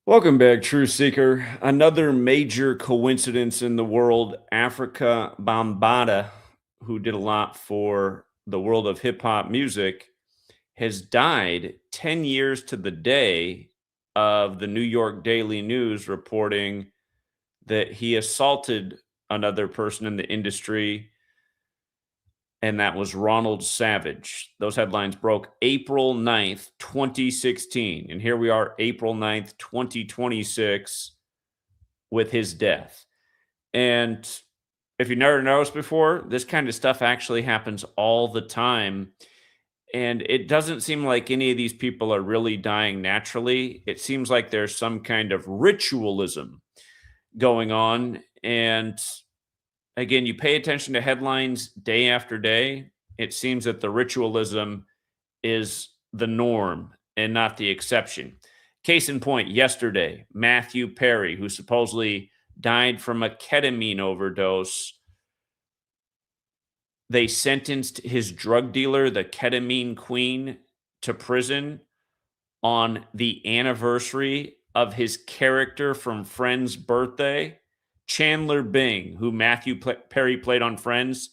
Welcome back, Truth Seeker. Another major coincidence in the world. Afrika Bambaatta, who did a lot for the world of hip hop music, has died 10 years to the day of the New York Daily News reporting that he assaulted another person in the industry, and that was Ronald Savage. Those headlines broke April 9th, 2016. And here we are, April 9th, 2026, with his death. And if you never noticed before, this kind of stuff actually happens all the time. And it doesn't seem like any of these people are really dying naturally. It seems like there's some kind of ritualism going on. And again, you pay attention to headlines day after day, it seems that the ritualism is the norm and not the exception. Case in point, yesterday, Matthew Perry, who supposedly died from a ketamine overdose, they sentenced his drug dealer, the Ketamine Queen, to prison on the anniversary of his character from Friends' birthday. Chandler Bing, who Matthew Perry played on Friends,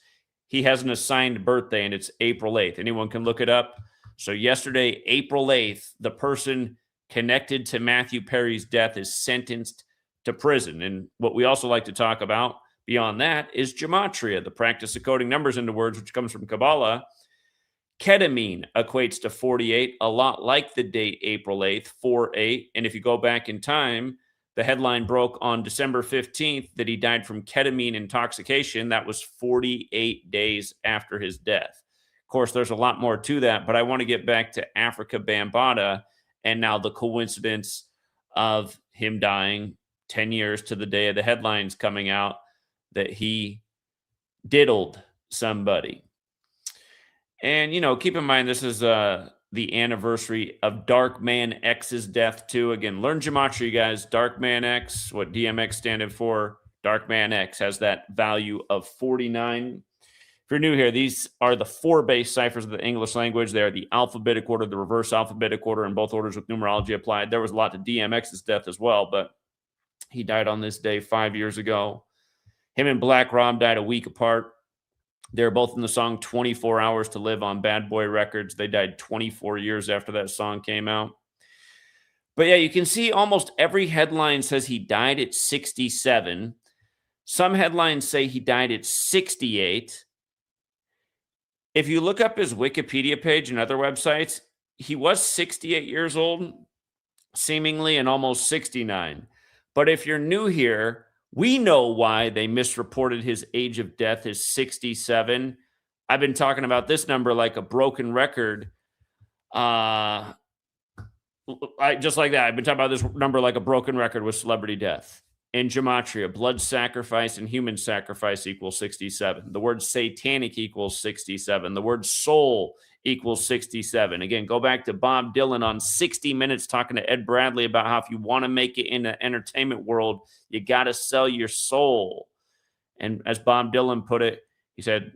he has an assigned birthday and it's April 8th. Anyone can look it up. So yesterday, April 8th, the person connected to Matthew Perry's death is sentenced to prison. And what we also like to talk about beyond that is Gematria, the practice of coding numbers into words, which comes from Kabbalah. Ketamine equates to 48, a lot like the date April 8th, 4-8. And if you go back in time, the headline broke on December 15th that he died from ketamine intoxication. That was 48 days after his death. Of course, there's a lot more to that, but I want to get back to Afrika Bambaatta and now the coincidence of him dying 10 years to the day of the headlines coming out that he diddled somebody. And, keep in mind, this is the anniversary of Dark Man X's death, too. Again, learn Gematria, guys. Dark Man X, what DMX standing for, Dark Man X has that value of 49. If you're new here, these are the four base ciphers of the English language. They are the alphabetic order, the reverse alphabetic order, in both orders with numerology applied. There was a lot to DMX's death as well, but he died on this day 5 years ago. Him and Black Rob died a week apart. They're both in the song 24 Hours to Live on Bad Boy Records. They died 24 years after that song came out. But yeah, you can see almost every headline says he died at 67. Some headlines say he died at 68. If you look up his Wikipedia page and other websites, he was 68 years old, seemingly, and almost 69. But if you're new here, we know why they misreported his age of death as 67. I've been talking about this number like a broken record. Just like that. I've been talking about this number like a broken record with celebrity death. In Gematria, blood sacrifice and human sacrifice equals 67. The word satanic equals 67. The word soul equals 67. Again, go back to Bob Dylan on 60 Minutes talking to Ed Bradley about how if you want to make it in the entertainment world, you got to sell your soul. And as Bob Dylan put it, he said,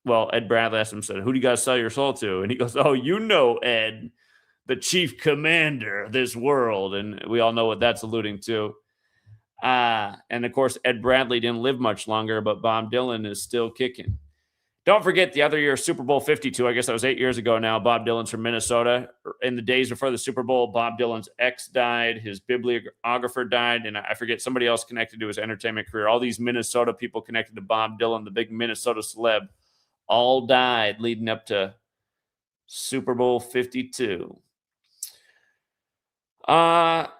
well, Ed Bradley asked him, said, who do you got to sell your soul to? And he goes, oh, Ed, the chief commander of this world. And we all know what that's alluding to. And of course, Ed Bradley didn't live much longer, but Bob Dylan is still kicking. Don't forget the other year, Super Bowl 52. I guess that was 8 years ago now. Bob Dylan's from Minnesota. In the days before the Super Bowl, Bob Dylan's ex died. His bibliographer died. And I forget somebody else connected to his entertainment career. All these Minnesota people connected to Bob Dylan, the big Minnesota celeb, all died leading up to Super Bowl 52.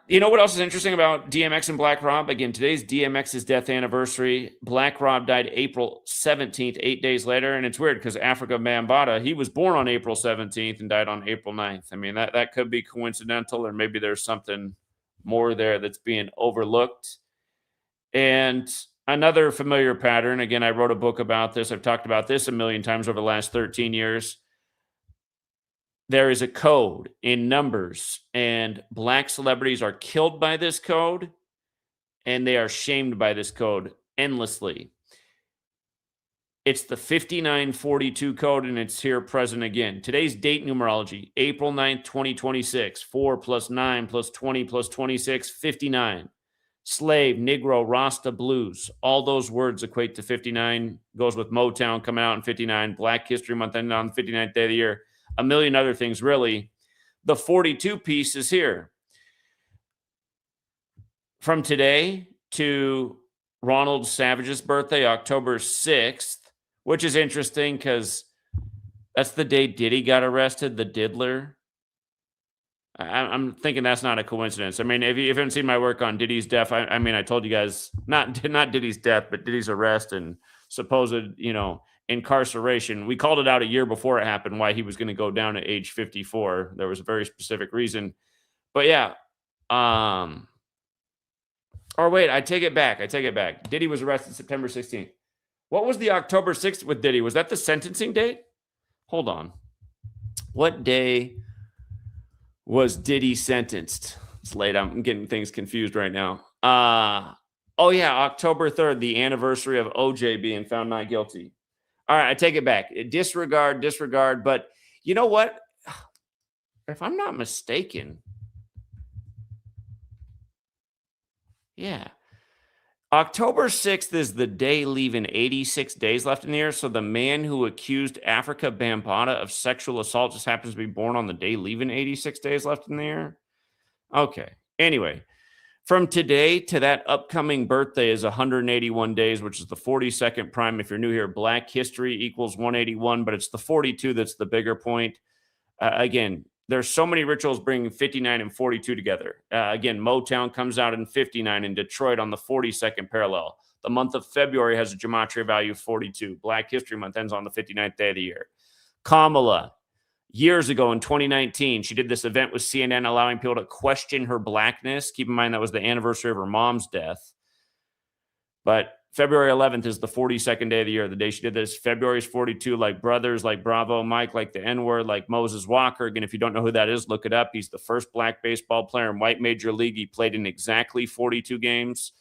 You know what else is interesting about DMX and Black Rob? Again, today's DMX's death anniversary. Black Rob died April 17th, 8 days later. And it's weird because Afrika Bambaatta, he was born on April 17th and died on April 9th. I mean, that could be coincidental, or maybe there's something more there that's being overlooked. And another familiar pattern, again, I wrote a book about this. I've talked about this a million times over the last 13 years. There is a code in numbers, and Black celebrities are killed by this code, and they are shamed by this code endlessly. It's the 5942 code, and it's here present again. Today's date numerology, April 9th, 2026. 4 plus 9 plus 20 plus 26, 59. Slave, Negro, Rasta, Blues. All those words equate to 59. Goes with Motown coming out in 59. Black History Month ending on the 59th day of the year. A million other things, really. The 42 piece is here. From today to Ronald Savage's birthday, October 6th, which is interesting because that's the day Diddy got arrested, the diddler. I'm thinking that's not a coincidence. I mean, if you haven't seen my work on Diddy's death, I mean, I told you guys, not Diddy's death, but Diddy's arrest and supposed, incarceration. We called it out a year before it happened, why he was going to go down at age 54. There was a very specific reason. But yeah, or wait, I take it back. Diddy was arrested September 16th. What was the October 6th with Diddy? Was that the sentencing date? Hold on. What day was Diddy sentenced? It's late. I'm getting things confused right now. Oh yeah, October 3rd, the anniversary of OJ being found not guilty. All right, I take it back. Disregard. But you know what? If I'm not mistaken, yeah. October 6th is the day leaving 86 days left in the year. So the man who accused Afrika Bambaatta of sexual assault just happens to be born on the day leaving 86 days left in the year. Okay. Anyway, from today to that upcoming birthday is 181 days, which is the 42nd prime. If you're new here, Black history equals 181, but it's the 42 that's the bigger point. Again, there's so many rituals bringing 59 and 42 together. Again, Motown comes out in 59 in Detroit on the 42nd parallel. The month of February has a gematria value of 42. Black History Month ends on the 59th day of the year. Kamala, years ago in 2019, she did this event with CNN allowing people to question her blackness. Keep in mind that was the anniversary of her mom's death. But February 11th is the 42nd day of the year. The day she did this. February is 42, like Brothers, like Bravo Mike, like the N-word, like Moses Walker. Again, if you don't know who that is, look it up. He's the first black baseball player in white major league. He played in exactly 42 games.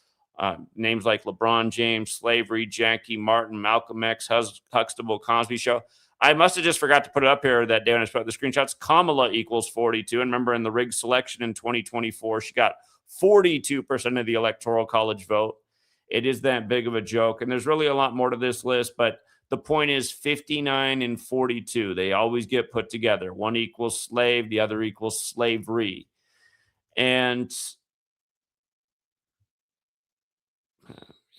Names like LeBron James, Slavery, Jackie Martin, Malcolm X, Huxtable, Cosby Show. I must have just forgot to put it up here that day when I put the screenshots. Kamala equals 42. And remember, in the rigged selection in 2024, she got 42% of the electoral college vote. It is that big of a joke. And there's really a lot more to this list, but the point is 59 and 42. They always get put together. One equals slave, the other equals slavery. And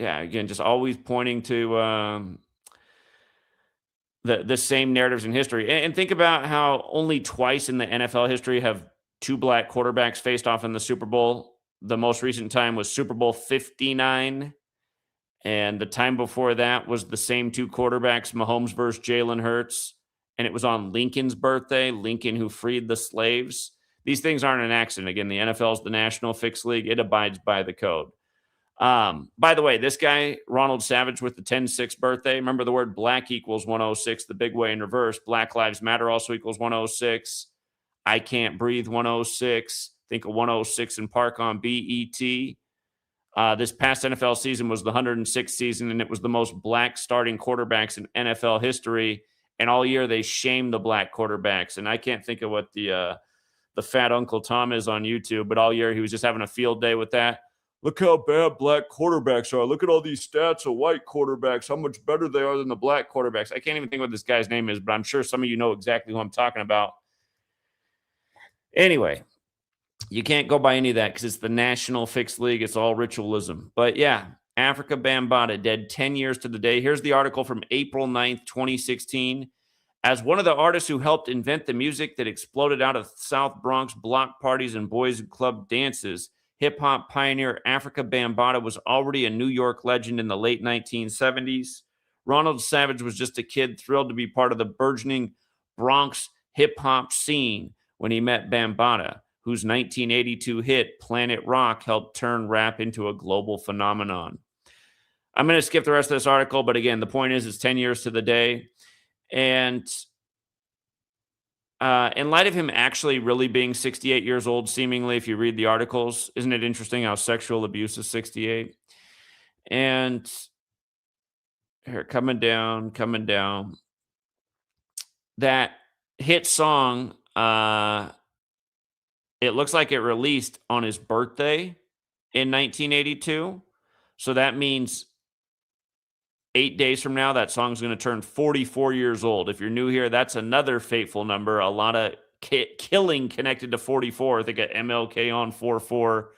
yeah, again, just always pointing to the same narratives in history. And think about how only twice in the NFL history have two black quarterbacks faced off in the Super Bowl. The most recent time was Super Bowl 59. And the time before that was the same two quarterbacks, Mahomes versus Jalen Hurts. And it was on Lincoln's birthday, Lincoln who freed the slaves. These things aren't an accident. Again, the NFL is the National Fixed League. It abides by the code. By the way, this guy, Ronald Savage with the 10-6 birthday, remember the word black equals 106, the big way in reverse. Black Lives Matter also equals 106. I Can't Breathe 106. Think of 106 in Park on BET. This past NFL season was the 106th season, and it was the most black starting quarterbacks in NFL history. And all year they shamed the black quarterbacks. And I can't think of what the fat Uncle Tom is on YouTube, but all year he was just having a field day with that. Look how bad black quarterbacks are. Look at all these stats of white quarterbacks, how much better they are than the black quarterbacks. I can't even think what this guy's name is, but I'm sure some of you know exactly who I'm talking about. Anyway, you can't go by any of that because it's the National Fixed League. It's all ritualism. But yeah, Afrika Bambaatta, dead 10 years to the day. Here's the article from April 9th, 2016. As one of the artists who helped invent the music that exploded out of South Bronx block parties and boys club dances, hip-hop pioneer Afrika Bambaatta was already a New York legend in the late 1970s. Ronald Savage was just a kid thrilled to be part of the burgeoning Bronx hip-hop scene when he met Bambaatta, whose 1982 hit Planet Rock helped turn rap into a global phenomenon. I'm going to skip the rest of this article, but again, the point is it's 10 years to the day. And in light of him actually really being 68 years old, seemingly, if you read the articles, isn't it interesting how sexual abuse is 68? And Here, coming down, coming down. That hit song, it looks like it released on his birthday in 1982. So that means 8 days from now, that song's going to turn 44 years old. If you're new here, that's another fateful number. A lot of killing connected to 44. I think at MLK on 44.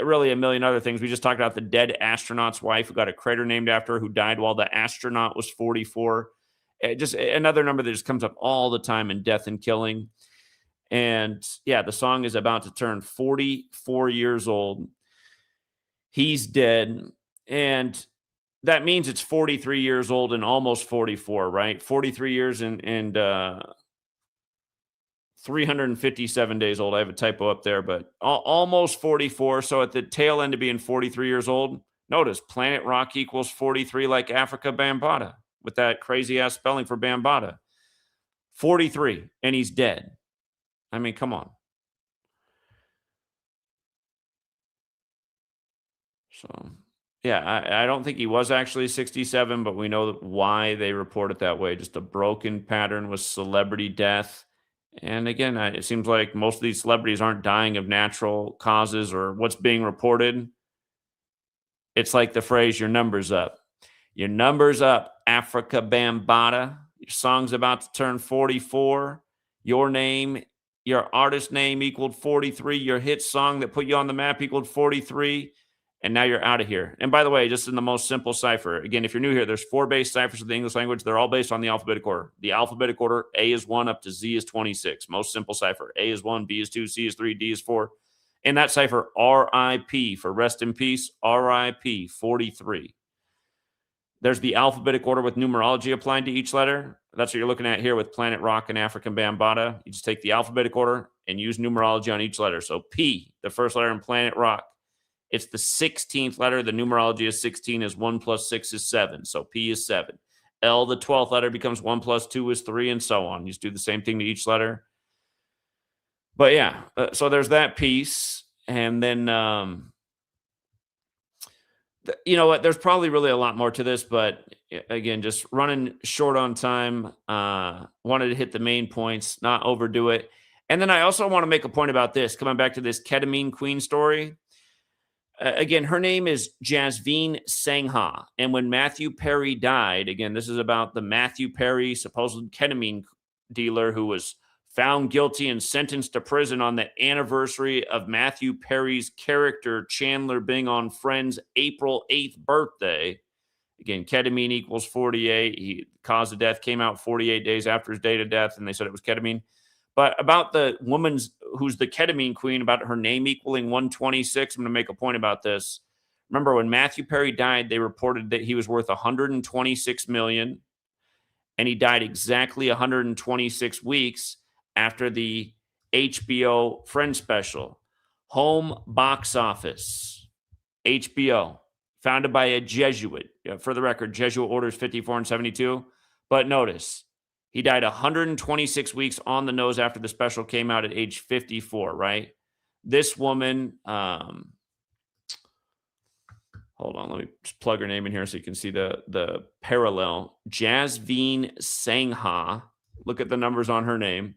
Really a million other things. We just talked about the dead astronaut's wife who got a crater named after her, who died while the astronaut was 44. Just another number that just comes up all the time in death and killing. And yeah, the song is about to turn 44 years old. He's dead. And that means it's 43 years old and almost 44, right? 43 years and 357 days old. I have a typo up there, but almost 44. So at the tail end of being 43 years old, notice planet rock equals 43 like Afrika Bambaatta with that crazy ass spelling for Bambaatta. 43, and he's dead. I mean, come on. So, yeah, I don't think he was actually 67, but we know why they report it that way. Just a broken pattern with celebrity death. And again, it seems like most of these celebrities aren't dying of natural causes or what's being reported. It's like the phrase, your number's up. Your number's up, Afrika Bambaatta. Your song's about to turn 44. Your name, your artist name equaled 43. Your hit song that put you on the map equaled 43. And now you're out of here. And by the way, just in the most simple cipher, again, if you're new here, there's 4 base ciphers of the English language. They're all based on the alphabetic order. The alphabetic order, A is 1 up to Z is 26. Most simple cipher. A is 1, B is 2, C is 3, D is 4. In that cipher, RIP for rest in peace, RIP 43. There's the alphabetic order with numerology applied to each letter. That's what you're looking at here with Planet Rock and Afrika Bambaatta. You just take the alphabetic order and use numerology on each letter. So P, the first letter in Planet Rock, it's the 16th letter. The numerology is 16 is 1 plus 6 is 7. So P is 7. L, the 12th letter, becomes 1 plus 2 is 3, and so on. You just do the same thing to each letter. But yeah, so there's that piece. And then, you know what? There's probably really a lot more to this, but again, just running short on time. Wanted to hit the main points, not overdo it. And then I also want to make a point about this, coming back to this Ketamine Queen story. Again, her name is Jasveen Sangha. And when Matthew Perry died, again, this is about the Matthew Perry, supposed ketamine dealer who was found guilty and sentenced to prison on the anniversary of Matthew Perry's character Chandler being on Friends' April 8th birthday. Again, ketamine equals 48. Cause of death came out 48 days after his date of death, and they said it was ketamine. But about the woman's who's the ketamine queen, about her name equaling 126, I'm going to make a point about this. Remember, when Matthew Perry died, they reported that he was worth 126 million, and he died exactly 126 weeks after the HBO Friends special. Home box office, HBO, founded by a Jesuit. For the record, Jesuit orders 54 and 72. But notice, he died 126 weeks on the nose after the special came out at age 54, right? This woman, hold on, let me just plug her name in here so you can see the parallel. Jasveen Sangha. Look at the numbers on her name.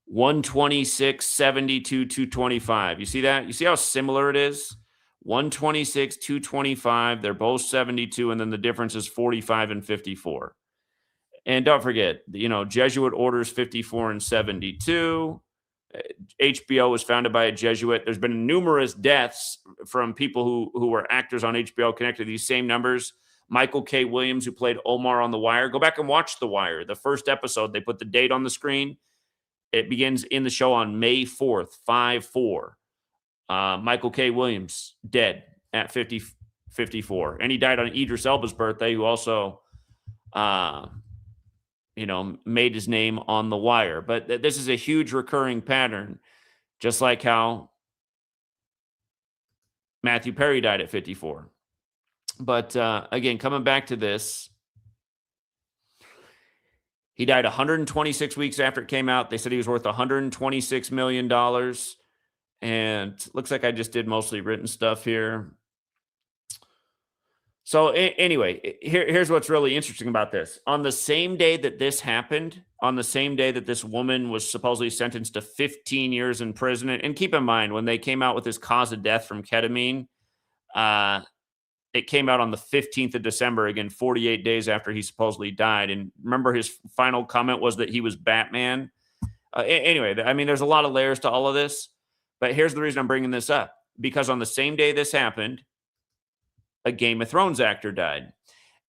126, 72, 225. You see that? You see how similar it is? 126, 225. They're both 72, and then the difference is 45 and 54. And don't forget, Jesuit orders 54 and 72. HBO was founded by a Jesuit. There's been numerous deaths from people who were actors on HBO connected to these same numbers. Michael K. Williams, who played Omar on The Wire. Go back and watch The Wire. The first episode, they put the date on the screen. It begins in the show on May 4th, 5/4. Michael K. Williams, dead at 54. And he died on Idris Elba's birthday, who also made his name on The Wire. But this is a huge recurring pattern, just like how Matthew Perry died at 54. But again, coming back to this, he died 126 weeks after it came out. They said he was worth $126 million. And looks like I just did mostly written stuff here. So anyway, here's what's really interesting about this. On the same day that this happened, on the same day that this woman was supposedly sentenced to 15 years in prison, and keep in mind, when they came out with his cause of death from ketamine, uh, it came out on the 15th of December, again, 48 days after he supposedly died. And remember, his final comment was that he was Batman. Anyway, I mean, there's a lot of layers to all of this, but here's the reason I'm bringing this up. Because on the same day this happened, a Game of Thrones actor died.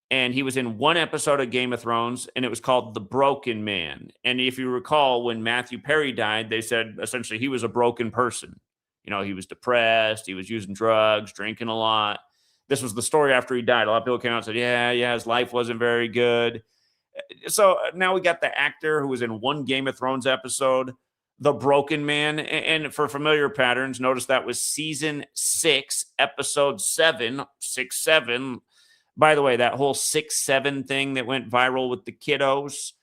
And he was in one episode of Game of Thrones, and it was called The Broken Man. And if you recall, when Matthew Perry died, they said essentially he was a broken person. You know, he was depressed, he was using drugs, drinking a lot. This was the story after he died. A lot of people came out and said, yeah, his life wasn't very good. So now we got the actor who was in one Game of Thrones episode, The Broken Man. And for familiar patterns, notice that was season 6, episode 7, 6-7. By the way, that whole 6-7 thing that went viral with the kiddos,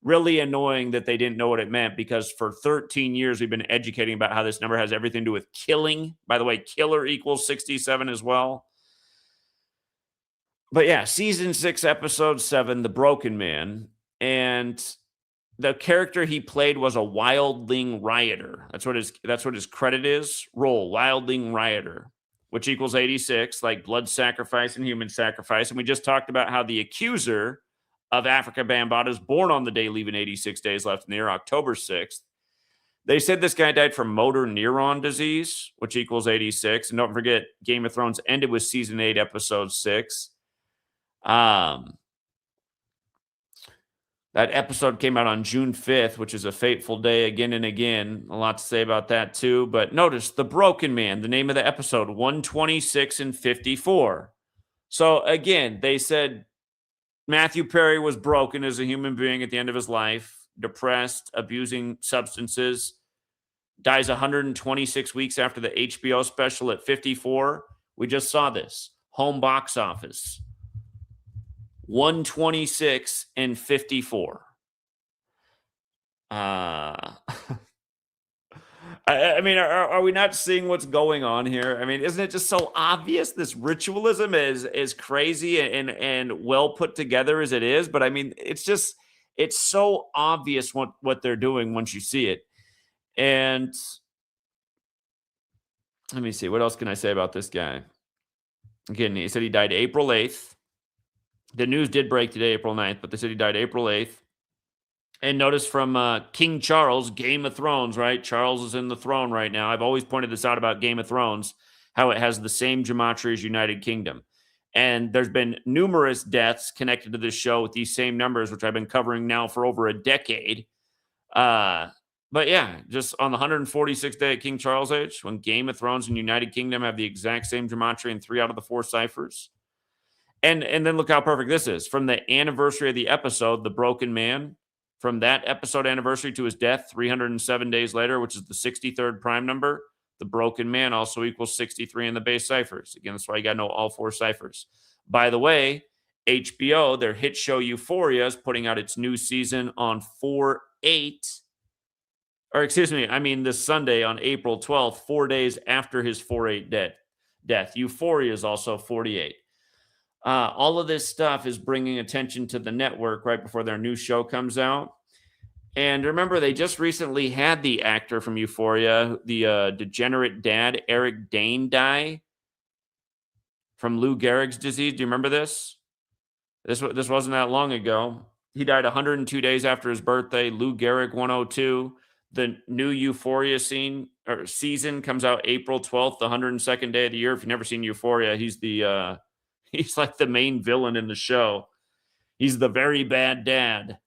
really annoying that they didn't know what it meant, because for 13 years we've been educating about how this number has everything to do with killing. By the way, killer equals 67 as well. But yeah, season 6, episode 7, The Broken Man. And the character he played was a wildling rioter. That's what his credit is. Role, wildling rioter, which equals 86, like blood sacrifice and human sacrifice. And we just talked about how the accuser of Afrika Bambaatta is born on the day, leaving 86 days left in the year, October 6th. They said this guy died from motor neuron disease, which equals 86. And don't forget, Game of Thrones ended with season 8, episode 6. That episode came out on June 5th, which is a fateful day again and again. A lot to say about that too. But notice The Broken Man, the name of the episode, 126 and 54. So again, they said Matthew Perry was broken as a human being at the end of his life, depressed, abusing substances, dies 126 weeks after the HBO special at 54. We just saw this. Home box office. 126 and 54. I mean, are we not seeing what's going on here? I mean, isn't it just so obvious? This ritualism is crazy and well put together as it is. But I mean, it's so obvious what they're doing once you see it. And let me see, what else can I say about this guy? Again, he said he died April 8th. The news did break today, April 9th, but they said he died April 8th. And notice from King Charles, Game of Thrones, right? Charles is in the throne right now. I've always pointed this out about Game of Thrones, how it has the same Gematria as United Kingdom. And there's been numerous deaths connected to this show with these same numbers, which I've been covering now for over a decade. But yeah, just on the 146th day of King Charles' age, when Game of Thrones and United Kingdom have the exact same Gematria in 3 out of the 4 ciphers. And then look how perfect this is. From the anniversary of the episode, The Broken Man, from that episode anniversary to his death, 307 days later, which is the 63rd prime number, The Broken Man also equals 63 in the base ciphers. Again, that's why you got to know all 4 ciphers. By the way, HBO, their hit show Euphoria, is putting out its new season on 4/8. Or excuse me, I mean this Sunday on April 12th, 4 days after his 4/8 death. Euphoria is also 48. All of this stuff is bringing attention to the network right before their new show comes out. And remember, they just recently had the actor from Euphoria, the degenerate dad, Eric Dane, die from Lou Gehrig's disease. Do you remember this? This wasn't that long ago. He died 102 days after his birthday. Lou Gehrig, 102. The new Euphoria season comes out April 12th, the 102nd day of the year. If you've never seen Euphoria, he's like the main villain in the show. He's the very bad dad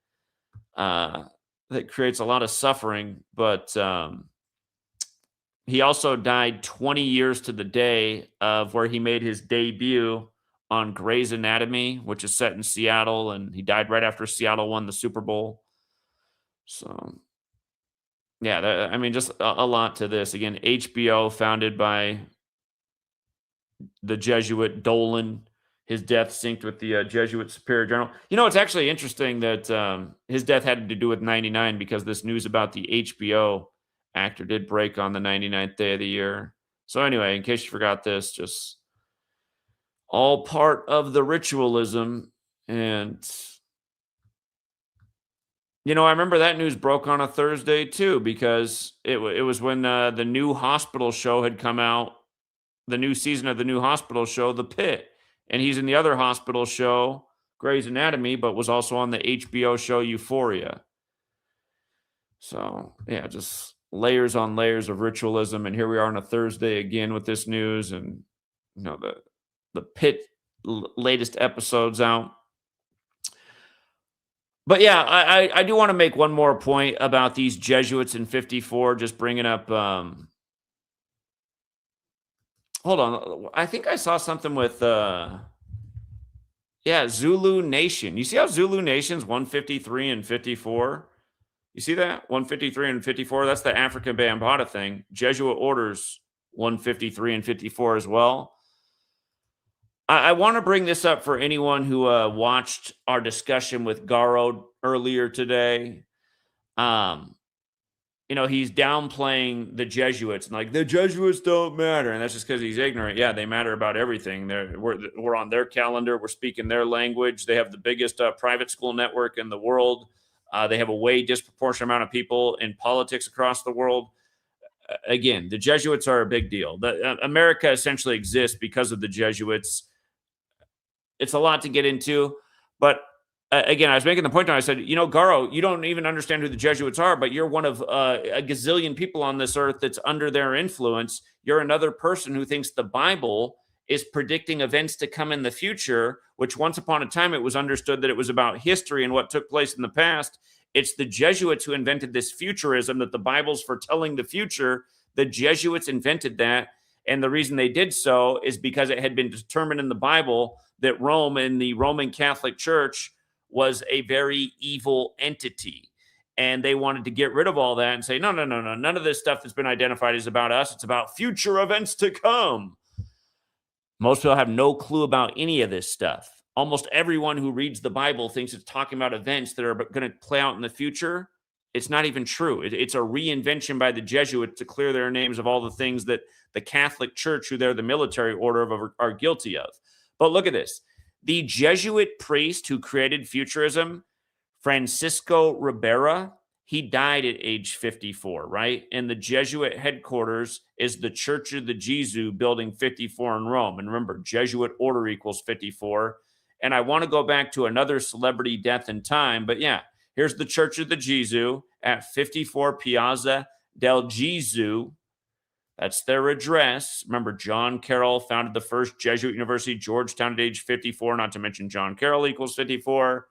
that creates a lot of suffering. But he also died 20 years to the day of where he made his debut on Grey's Anatomy, which is set in Seattle. And he died right after Seattle won the Super Bowl. So, yeah, I mean, just a lot to this. Again, HBO, founded by the Jesuit Dolan. His death synced with the Jesuit Superior General. You know, it's actually interesting that his death had to do with 99, because this news about the HBO actor did break on the 99th day of the year. So anyway, in case you forgot this, just all part of the ritualism. And, I remember that news broke on a Thursday too, because it was when the new hospital show had come out, the new season of the new hospital show, The Pit. And he's in the other hospital show, Grey's Anatomy, but was also on the HBO show Euphoria. So, yeah, just layers on layers of ritualism. And here we are on a Thursday again with this news. And, the Pit latest episodes out. But yeah, I do want to make one more point about these Jesuits in 54, just bringing up, hold on. I think I saw something with, Zulu Nation. You see how Zulu Nation's 153 and 54? You see that? 153 and 54? That's the Afrika Bambaatta thing. Jesuit orders 153 and 54 as well. I want to bring this up for anyone who watched our discussion with Garo earlier today. He's downplaying the Jesuits and like the Jesuits don't matter, and that's just because he's ignorant. Yeah, they matter about everything. We're on their calendar. We're speaking their language. They have the biggest private school network in the world. They have a way disproportionate amount of people in politics across the world. Again, the Jesuits are a big deal. America essentially exists because of the Jesuits. It's a lot to get into, but again, I was making the point. I said, Garo, you don't even understand who the Jesuits are, but you're one of a gazillion people on this earth that's under their influence. You're another person who thinks the Bible is predicting events to come in the future, which once upon a time it was understood that it was about history and what took place in the past. It's the Jesuits who invented this futurism, that the Bible's foretelling the future. The Jesuits invented that. And the reason they did so is because it had been determined in the Bible that Rome and the Roman Catholic Church was a very evil entity. And they wanted to get rid of all that and say, no. None of this stuff that's been identified is about us. It's about future events to come. Most people have no clue about any of this stuff. Almost everyone who reads the Bible thinks it's talking about events that are going to play out in the future. It's not even true. It's a reinvention by the Jesuits to clear their names of all the things that the Catholic Church, who they're the military order of, are guilty of. But look at this. The Jesuit priest who created futurism, Francisco Ribera, he died at age 54, right? And the Jesuit headquarters is the Church of the Jesuit, building 54 in Rome. And remember, Jesuit order equals 54. And I want to go back to another celebrity death in time, but yeah, here's the Church of the Jesuit at 54 Piazza del Gesù. That's their address. Remember, John Carroll founded the first Jesuit university, Georgetown, at age 54, not to mention John Carroll equals 54.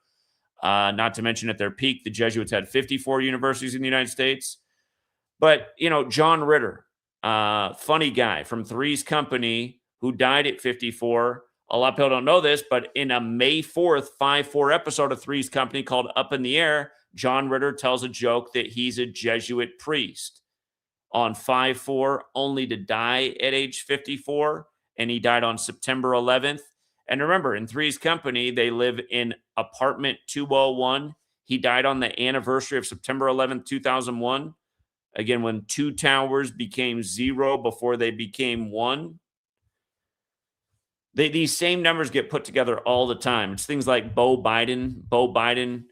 Not to mention at their peak, the Jesuits had 54 universities in the United States. But, John Ritter, funny guy from Three's Company, who died at 54. A lot of people don't know this, but in a May 4th 5-4 episode of Three's Company called Up in the Air, John Ritter tells a joke that he's a Jesuit priest on 5-4, only to die at age 54. And he died on September 11th. And remember, in Three's Company, they live in apartment 201. He died on the anniversary of September 11th, 2001. Again, when two towers became zero before they became one. These same numbers get put together all the time. It's things like Beau Biden,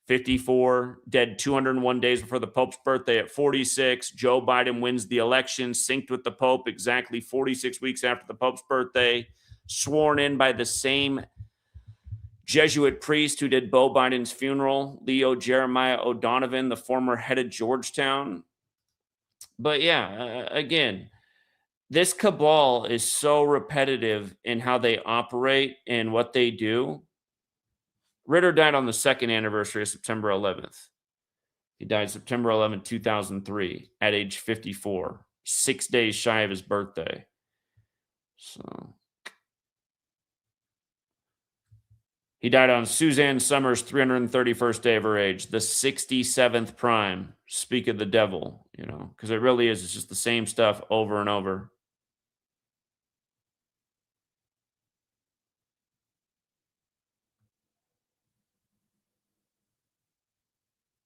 54, dead 201 days before the Pope's birthday at 46. Joe Biden wins the election, synced with the Pope exactly 46 weeks after the Pope's birthday, sworn in by the same Jesuit priest who did Beau Biden's funeral, Leo Jeremiah O'Donovan, the former head of Georgetown. But yeah, again, this cabal is so repetitive in how they operate and what they do. Ritter died on the second anniversary of September 11th. He died September 11th, 2003, at age 54, 6 days shy of his birthday. So he died on Suzanne Summers' 331st day of her age, the 67th prime. Speak of the devil, because it really is. It's just the same stuff over and over.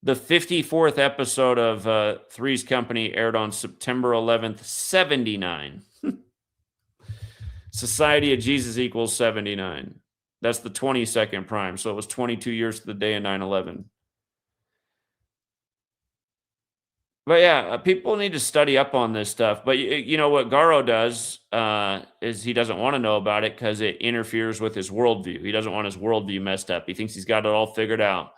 The 54th episode of Three's Company aired on September 11th, 79. Society of Jesus equals 79. That's the 22nd prime. So it was 22 years to the day of 9/11. But yeah, people need to study up on this stuff. But you know what Garo does is he doesn't want to know about it because it interferes with his worldview. He doesn't want his worldview messed up. He thinks he's got it all figured out.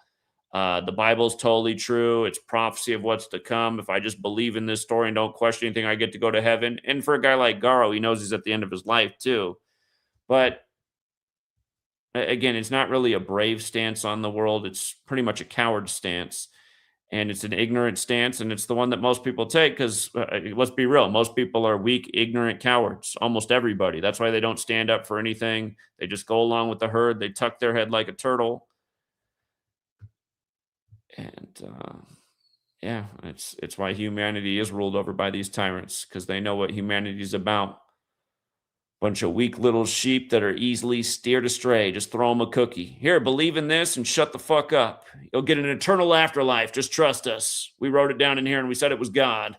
The Bible's totally true. It's prophecy of what's to come. If I just believe in this story and don't question anything, I get to go to heaven. And for a guy like Garo, he knows he's at the end of his life too. But again, it's not really a brave stance on the world. It's pretty much a coward stance. And it's an ignorant stance. And it's the one that most people take because let's be real, most people are weak, ignorant cowards. Almost everybody. That's why they don't stand up for anything. They just go along with the herd. They tuck their head like a turtle. And yeah, it's why humanity is ruled over by these tyrants because they know what humanity is about. Bunch of weak little sheep that are easily steered astray. Just throw them a cookie. Here, believe in this and shut the fuck up. You'll get an eternal afterlife. Just trust us. We wrote it down in here and we said it was God.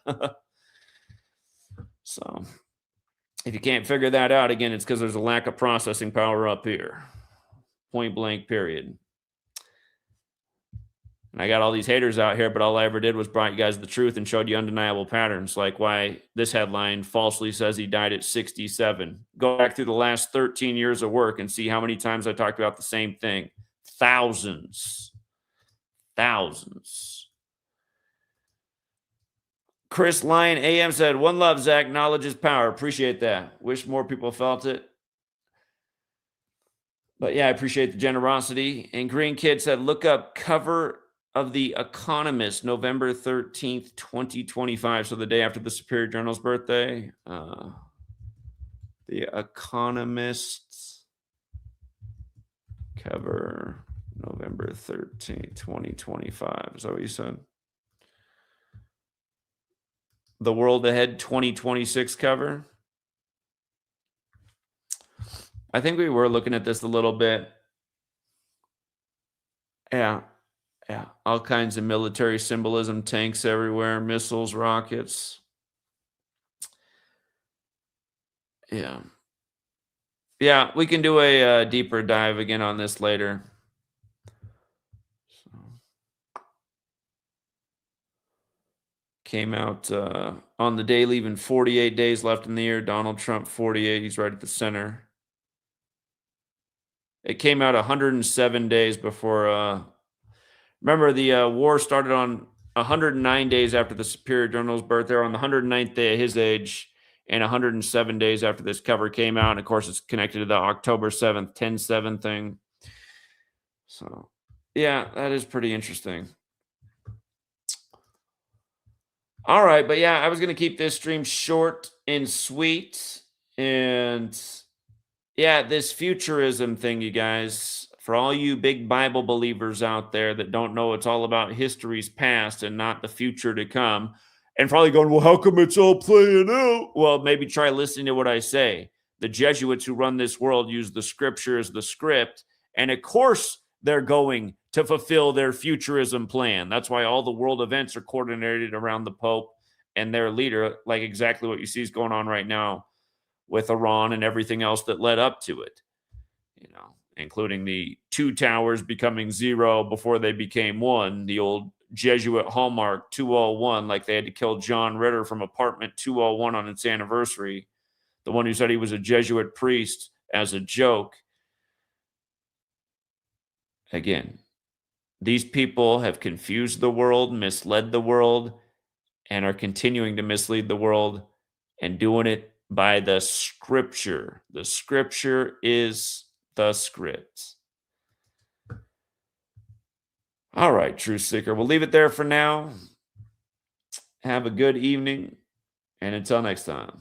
So if you can't figure that out, again, it's because there's a lack of processing power up here. Point blank, period. And I got all these haters out here, but all I ever did was brought you guys the truth and showed you undeniable patterns, like why this headline falsely says he died at 67. Go back through the last 13 years of work and see how many times I talked about the same thing. Thousands. Thousands. Chris Lyon AM said, "One love, Zach. Knowledge is power." Appreciate that. Wish more people felt it. But yeah, I appreciate the generosity. And Green Kid said, "Look up cover of The Economist, November 13th, 2025. So the day after the Superior Journal's birthday. The Economist cover, November 13th, 2025. Is that what you said? The World Ahead 2026 cover. I think we were looking at this a little bit. Yeah. Yeah, all kinds of military symbolism, tanks everywhere, missiles, rockets. Yeah. Yeah, we can do a deeper dive again on this later. So, came out on the day, leaving 48 days left in the year. Donald Trump, 48. He's right at the center. It came out 107 days before remember, the war started on 109 days after the Superior Journal's birth. There on the 109th day of his age, and 107 days after this cover came out. And of course, it's connected to the October 7th, 10/7 thing. So, yeah, that is pretty interesting. All right, but yeah, I was going to keep this stream short and sweet. And yeah, this futurism thing, you guys. For all you big Bible believers out there that don't know it's all about history's past and not the future to come, and probably going, well, how come it's all playing out? Well, maybe try listening to what I say. The Jesuits who run this world use the scripture as the script, and of course they're going to fulfill their futurism plan. That's why all the world events are coordinated around the Pope and their leader, like exactly what you see is going on right now with Iran and everything else that led up to it. You know, including the two towers becoming zero before they became one, the old Jesuit hallmark 201, like they had to kill John Ritter from apartment 201 on its anniversary, the one who said he was a Jesuit priest as a joke. Again, these people have confused the world, misled the world, and are continuing to mislead the world and doing it by the scripture. The scripture is the script. All right, Truth Seeker. We'll leave it there for now. Have a good evening, and until next time.